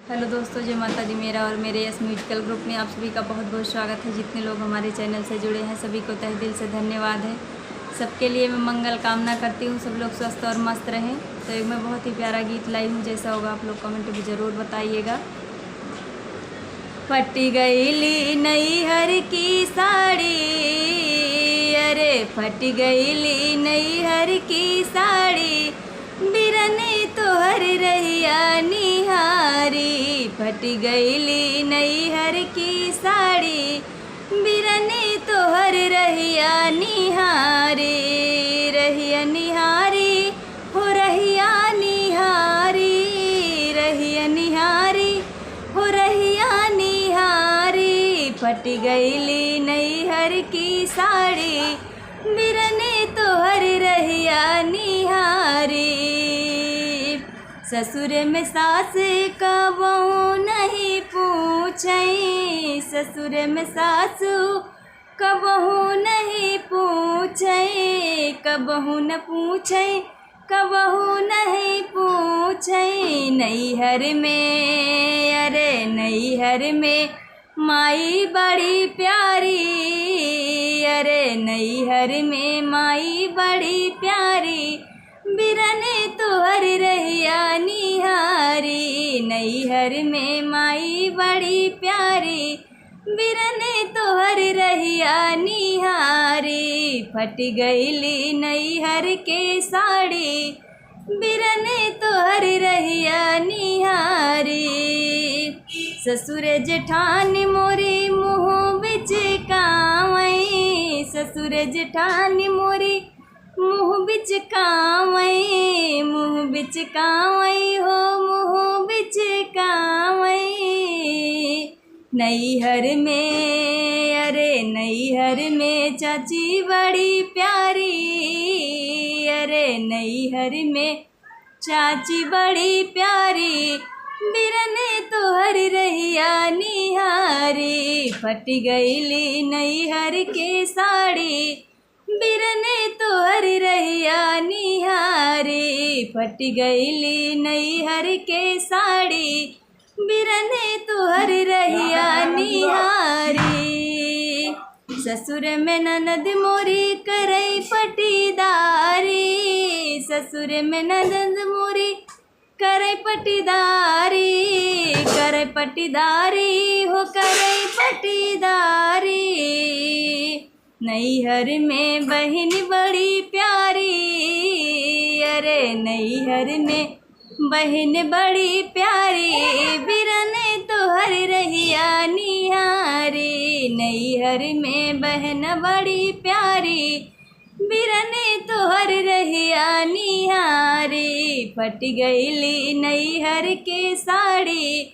Hello दोस्तों, जय माता दी। मेरा और मेरे यस म्यूजिकल ग्रुप में आप सभी का बहुत बहुत स्वागत है। जितने लोग हमारे चैनल से जुड़े हैं सभी को तहे दिल से धन्यवाद है। सबके लिए मैं मंगल कामना करती हूँ, सब लोग स्वस्थ और मस्त रहें। तो एक मैं बहुत ही प्यारा गीत लाई हूँ, जैसा होगा आप लोग कमेंट में ज़रूर बताइएगा। फटी गईली नैहर की साड़ी, अरे फटी गईली नैहर की साड़ी, बिरने तोहर रहिया निहारी। फटी गईली नैहर की साड़ी, बिरने तोहर रहिया निहारी। रहिया निहारी हो रहिया निहारी, रहिया निहारी हो रहिया निहारी। फटी गईली नैहर की साड़ी, बिरने तोहर रहिया निहारी। ससुर में सास का बहू नहीं पूछई, ससुर में सासू का बहू नहीं पूछई, कबहू न पूछई कबहू नहीं पूछई। नैहर में, अरे नैहर में माई बड़ी प्यारी, अरे नैहर में माई बड़ी प्यारी, बिरने तोहर रहिया निहारी। नैहर में माई बड़ी प्यारी, बिरने तोहर रहिया निहारी। फट गईली नैहर के साड़ी, बिरने तोहर रहिया निहारी। ससुर जेठान मोरी मुँह बिच कावई, ससुर जेठान मोरी मुँह बिच कावई, मुँह बिच कावई हो मुँह बिच कावई। नैहर में, अरे नैहर में चाची बड़ी प्यारी, अरे नैहर में चाची बड़ी प्यारी, बिरने तोहर रहिया निहारी। फट गईली नैहर के साड़ी, बिरने तोहर रहिया निहारी। फट गईली नैहर के साड़ी, बिरने तोहर रहिया निहारी। ससुर में ननद मोरी करई पटीदारी, ससुर में ननद मोरी करई पटीदारी, करई पटीदारी हो करई पटीदारी। नैहर में बहन बड़ी प्यारी, अरे नैहर में बहन बड़ी प्यारी, बिरने तोहर रहिया निहारी। नैहर में बहन बड़ी प्यारी, बिरने तोहर रहिया निहारी। फट गईली नैहर के साड़ी,